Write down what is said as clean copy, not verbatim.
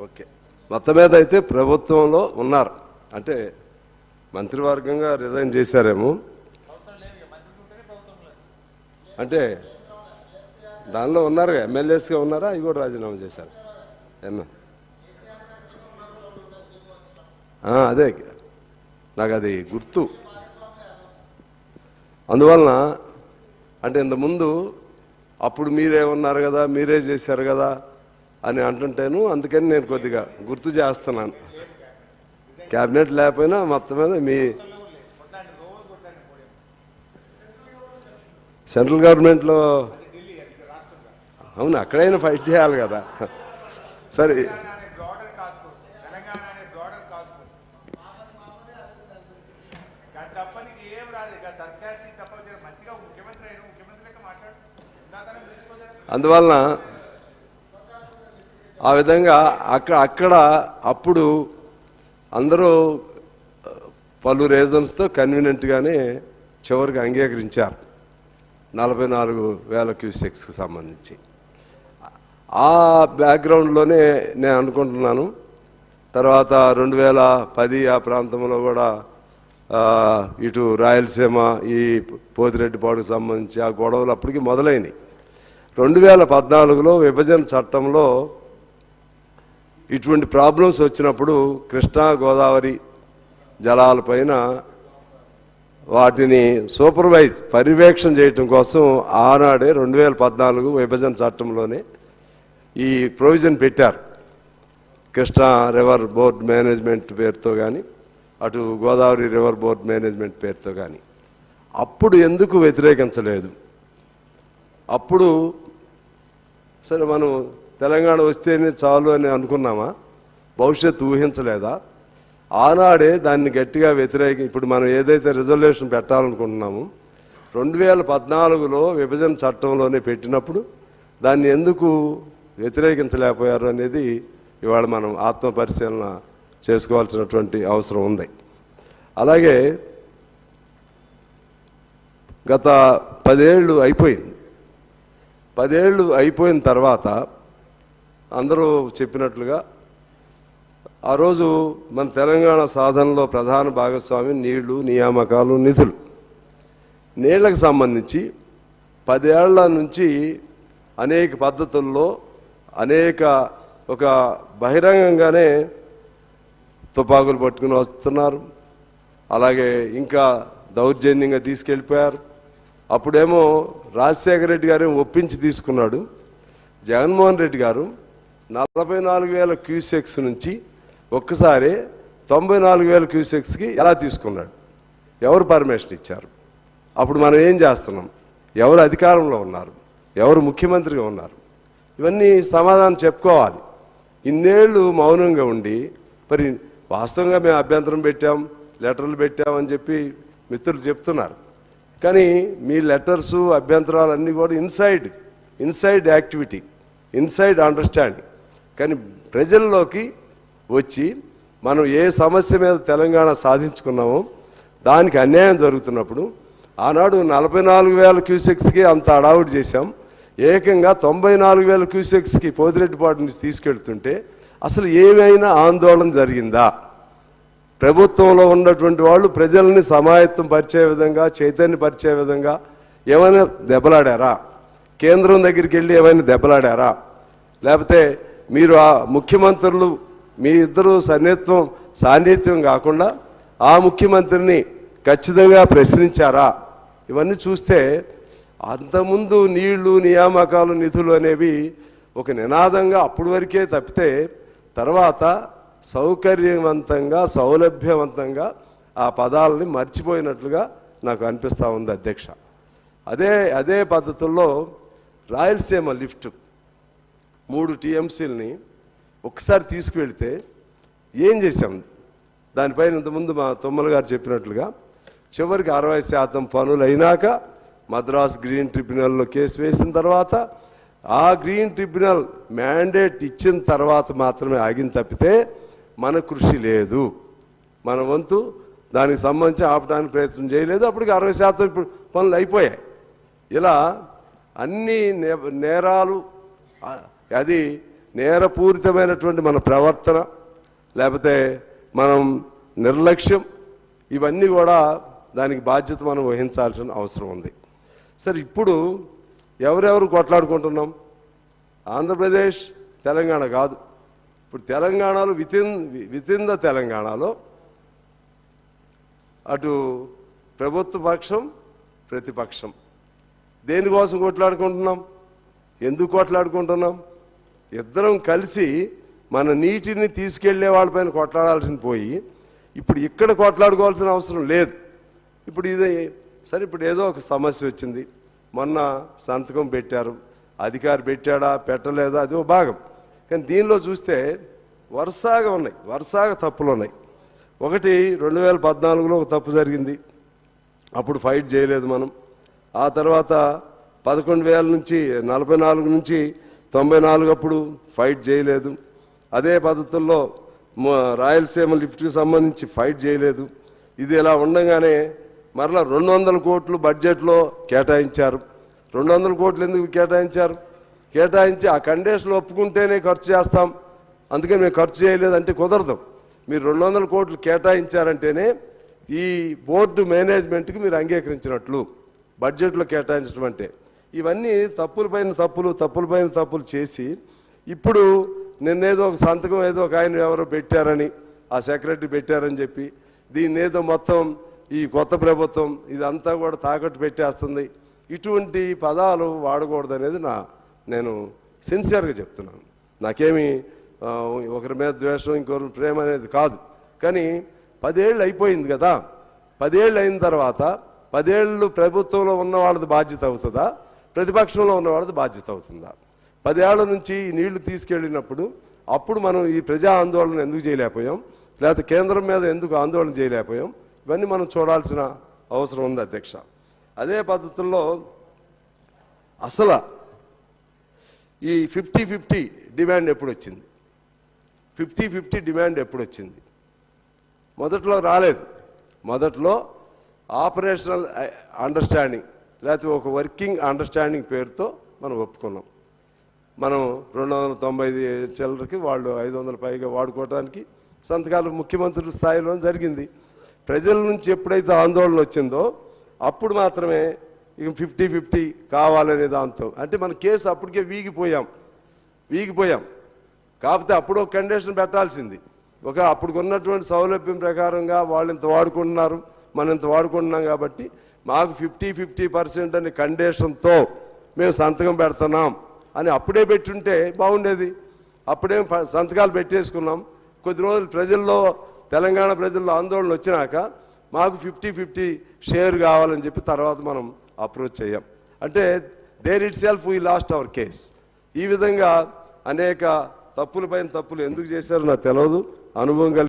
Okay, మొత్తం మీద అయితే ప్రభుత్వంలో ఉన్నారు అంటే మంత్రివర్గంగా రిజైన్ చేశారేమో అంటే దానిలో ఉన్నారు, ఎమ్మెల్యేస్గా ఉన్నారా, అవి కూడా రాజీనామా చేశారు అదే నాకు అది గుర్తు. అందువలన అంటే ఇంతకుముందు అప్పుడు మీరే ఉన్నారు కదా, మీరే చేశారు కదా అని అంటుంటేను, అందుకని నేను కొద్దిగా గుర్తు చేస్తున్నాను. క్యాబినెట్ లేకపోయినా మొత్తం మీద మీ సెంట్రల్ గవర్నమెంట్లో అవును అక్కడైనా ఫైట్ చేయాలి కదా. సరే అందువలన ఆ విధంగా అక్కడ అప్పుడు అందరూ పలు రీజన్స్తో కన్వీనియంట్గానే చివరికి అంగీకరించారు 44,000 క్యూసెక్స్కి సంబంధించి. ఆ బ్యాక్గ్రౌండ్లోనే నేను అనుకుంటున్నాను తర్వాత 2010 ఆ ప్రాంతంలో కూడా ఇటు రాయలసీమ ఈ పోతిరెడ్డిపాడుకు సంబంధించి ఆ గొడవలు అప్పటికి మొదలైనవి. 2014లో విభజన చట్టంలో ఇటువంటి ప్రాబ్లమ్స్ వచ్చినప్పుడు కృష్ణా గోదావరి జలాలపైన వాటిని పర్యవేక్షణ చేయటం కోసం ఆనాడే 2014 విభజన చట్టంలోనే ఈ ప్రొవిజన్ పెట్టారు. కృష్ణా రివర్ బోర్డ్ మేనేజ్మెంట్ పేరుతో కానీ అటు గోదావరి రివర్ బోర్డ్ మేనేజ్మెంట్ పేరుతో కానీ. అప్పుడు ఎందుకు వ్యతిరేకించలేదు? అప్పుడు సరే మనం తెలంగాణ వస్తేనే చాలు అని అనుకున్నామా? భవిష్యత్తు ఊహించలేదా? ఆనాడే దాన్ని గట్టిగా ఇప్పుడు మనం ఏదైతే రిజల్యూషన్ పెట్టాలనుకుంటున్నామో 2014లో విభజన చట్టంలోనే పెట్టినప్పుడు దాన్ని ఎందుకు వ్యతిరేకించలేకపోయారు అనేది ఇవాళ మనం ఆత్మపరిశీలన చేసుకోవాల్సినటువంటి అవసరం ఉంది. అలాగే గత 10 ఏళ్ళు అయిపోయింది. 10 ఏళ్ళు అయిపోయిన తర్వాత అందరూ చెప్పినట్లుగా ఆ రోజు మన తెలంగాణ సాధనలో ప్రధాన భాగస్వామి నీళ్లు, నియామకాలు, నిధులు. నీళ్లకు సంబంధించి 10 ఏళ్ల నుంచి అనేక పద్ధతుల్లో ఒక బహిరంగంగానే తుపాకులు పట్టుకుని వస్తున్నారు. అలాగే ఇంకా దౌర్జన్యంగా తీసుకెళ్ళిపోయారు. అప్పుడేమో రాజశేఖర రెడ్డి గారు ఒప్పించి తీసుకున్నాడు. జగన్మోహన్ రెడ్డి గారు 44,000 క్యూసెక్స్ నుంచి ఒక్కసారి 94,000 క్యూసెక్స్కి ఎలా తీసుకున్నాడు? ఎవరు పర్మిషన్ ఇచ్చారు? అప్పుడు మనం ఏం చేస్తున్నాం? ఎవరు అధికారంలో ఉన్నారు? ఎవరు ముఖ్యమంత్రిగా ఉన్నారు? ఇవన్నీ సమాధానం చెప్పుకోవాలి. ఇన్నేళ్ళు మౌనంగా ఉండి మరి వాస్తవంగా మేము అభ్యంతరం పెట్టాం, లెటర్లు పెట్టామని చెప్పి మిత్రులు చెప్తున్నారు. కానీ మీ లెటర్సు అభ్యంతరాలు అన్నీ కూడా ఇన్సైడ్ యాక్టివిటీ, ఇన్సైడ్ అండర్స్టాండింగ్. కానీ ప్రజల్లోకి వచ్చి మనం ఏ సమస్య మీద తెలంగాణ సాధించుకున్నామో దానికి అన్యాయం జరుగుతున్నప్పుడు ఆనాడు 44,000 క్యూసెక్స్కి అంత అడావుడి చేశాం. ఏకంగా 94,000 క్యూసెక్స్కి పోతిరెడ్డిపాడు నుంచి తీసుకెళ్తుంటే అసలు ఏమైనా ఆందోళన జరిగిందా? ప్రభుత్వంలో ఉన్నటువంటి వాళ్ళు ప్రజల్ని సమాయత్తం పరిచే విధంగా, చైతన్యపరిచే విధంగా ఏమైనా దెబ్బలాడారా? కేంద్రం దగ్గరికి వెళ్ళి ఏమైనా దెబ్బలాడారా? లేకపోతే మీరు ఆ ముఖ్యమంత్రులు మీ ఇద్దరు సాన్నిధ్యం కాకుండా ఆ ముఖ్యమంత్రిని ఖచ్చితంగా ప్రశ్నించారా? ఇవన్నీ చూస్తే అంతకుముందు నీళ్లు, నియామకాలు, నిధులు అనేవి ఒక నినాదంగా అప్పటి వరకే తప్పితే తర్వాత సౌకర్యవంతంగా, సౌలభ్యవంతంగా ఆ పదాలని మర్చిపోయినట్లుగా నాకు అనిపిస్తూ ఉంది అధ్యక్ష. అదే పద్ధతుల్లో రాయలసీమ లిఫ్ట్ 3 టీఎంసీలని ఒకసారి తీసుకువెళ్తే ఏం చేశాం? దానిపైన ఇంతకుముందు మా తొమ్మల గారు చెప్పినట్లుగా చివరికి 60% పనులు అయినాక మద్రాస్ గ్రీన్ ట్రిబ్యునల్లో కేసు వేసిన తర్వాత ఆ గ్రీన్ ట్రిబ్యునల్ మ్యాండేట్ ఇచ్చిన తర్వాత మాత్రమే ఆగిన తప్పితే మన కృషి లేదు. మన వంతు దానికి సంబంధించి ఆపడానికి ప్రయత్నం చేయలేదు. అప్పటికి 60% ఇప్పుడు పనులు అయిపోయాయి. ఇలా అన్ని నేరాలు అది నేరపూరితమైనటువంటి మన ప్రవర్తన, లేకపోతే మనం నిర్లక్ష్యం, ఇవన్నీ కూడా దానికి బాధ్యత మనం వహించాల్సిన అవసరం ఉంది. సరే, ఇప్పుడు ఎవరెవరు కొట్లాడుకుంటున్నాం? ఆంధ్రప్రదేశ్, తెలంగాణ కాదు. ఇప్పుడు తెలంగాణలో వితిన్ ద తెలంగాణలో అటు ప్రభుత్వ పక్షం, ప్రతిపక్షం దేనికోసం కొట్లాడుకుంటున్నాం? ఎందుకు కొట్లాడుకుంటున్నాం? ఇద్దరం కలిసి మన నీటిని తీసుకెళ్లే వాళ్ళపైన కొట్లాడాల్సింది పోయి ఇప్పుడు ఇక్కడ కొట్లాడుకోవాల్సిన అవసరం లేదు. ఇప్పుడు ఇది సరే, ఇప్పుడు ఏదో ఒక సమస్య వచ్చింది, మొన్న సంతకం పెట్టారు, అధికారి పెట్టాడా పెట్టలేదా అది ఒక భాగం. కానీ దీనిలో చూస్తే వరుసగా తప్పులు ఉన్నాయి. ఒకటి 2014లో ఒక తప్పు జరిగింది, అప్పుడు ఫైట్ చేయలేదు మనం. ఆ తర్వాత 11,000 నుంచి 44 నుంచి 94 అప్పుడు ఫైట్ చేయలేదు. అదే పద్ధతుల్లో రాయలసీమ లిఫ్ట్కి సంబంధించి ఫైట్ చేయలేదు. ఇది ఇలా ఉండగానే మరలా 200 కోట్లు బడ్జెట్లో కేటాయించారు. 200 కోట్లు ఎందుకు కేటాయించారు? కేటాయించి ఆ కండిషన్లు ఒప్పుకుంటేనే ఖర్చు చేస్తాం, అందుకని మేము ఖర్చు చేయలేదంటే కుదరదు. మీరు 200 కోట్లు కేటాయించారంటేనే ఈ బోర్డు మేనేజ్మెంట్కి మీరు అంగీకరించినట్లు బడ్జెట్లో కేటాయించడం అంటే. ఇవన్నీ తప్పులపైన తప్పులు చేసి ఇప్పుడు నిన్నేదో ఒక సంతకం ఏదో ఒక ఆయన ఎవరో పెట్టారని, ఆ సెక్రటరీ పెట్టారని చెప్పి దీన్ని ఏదో మొత్తం ఈ కొత్త ప్రభుత్వం ఇదంతా కూడా తాకట్టు పెట్టేస్తుంది. ఇటువంటి పదాలు వాడకూడదనేది నేను సిన్సియర్గా చెప్తున్నాను. నాకేమి ఒకరి మీద ద్వేషం, ఇంకొకరి ప్రేమ అనేది కాదు. కానీ 10 ఏళ్ళు అయిపోయింది కదా, 10 ఏళ్ళు అయిన తర్వాత 10 ఏళ్ళు ప్రభుత్వంలో ఉన్న వాళ్ళది బాధ్యత అవుతుందా, ప్రతిపక్షంలో ఉన్న వాళ్ళది బాధ్యత అవుతుందా? 10 ఏళ్ల నుంచి ఈ నీళ్లు తీసుకెళ్ళినప్పుడు అప్పుడు మనం ఈ ప్రజా ఆందోళన ఎందుకు చేయలేకపోయాం, లేకపోతే కేంద్రం మీద ఎందుకు ఆందోళన చేయలేకపోయాం, ఇవన్నీ మనం చూడాల్సిన అవసరం ఉంది అధ్యక్ష. అదే పద్ధతుల్లో అసలు ఈ 50-50 డిమాండ్ ఎప్పుడు వచ్చింది? 50-50 డిమాండ్ ఎప్పుడు వచ్చింది? మొదట్లో రాలేదు. మొదట్లో ఆపరేషనల్ అండర్స్టాండింగ్ లేకపోతే ఒక వర్కింగ్ అండర్స్టాండింగ్ పేరుతో మనం ఒప్పుకున్నాం. మనం 290 చిల్లరకి వాళ్ళు 500 పైగా వాడుకోవడానికి సంతకాలు ముఖ్యమంత్రుల స్థాయిలో జరిగింది. ప్రజల నుంచి ఎప్పుడైతే ఆందోళన వచ్చిందో అప్పుడు మాత్రమే ఇక 50-50 కావాలనే దాంతో, అంటే మన కేసు అప్పటికే వీగిపోయాం. కాకపోతే అప్పుడు ఒక కండిషన్ పెట్టాల్సింది. అప్పుడు ఉన్నటువంటి సౌలభ్యం ప్రకారంగా వాళ్ళు ఇంత వాడుకుంటున్నారు, మనం ఇంత వాడుకుంటున్నాం కాబట్టి మాకు 50-50% అనే కండిషన్తో మేము సంతకం పెడుతున్నాం అని అప్పుడే పెట్టుంటే బాగుండేది. అప్పుడే సంతకాలు పెట్టేసుకున్నాం. కొద్ది రోజులు తెలంగాణ ప్రజల్లో ఆందోళన వచ్చినాక మాకు 50-50 షేర్ కావాలని చెప్పి తర్వాత మనం అప్రోచ్ అయ్యాం. అంటే there itself we lost our case. ఈ విధంగా అనేక తప్పులపైన తప్పులు ఎందుకు చేశారో నాకు తెలియదు. అనుభవం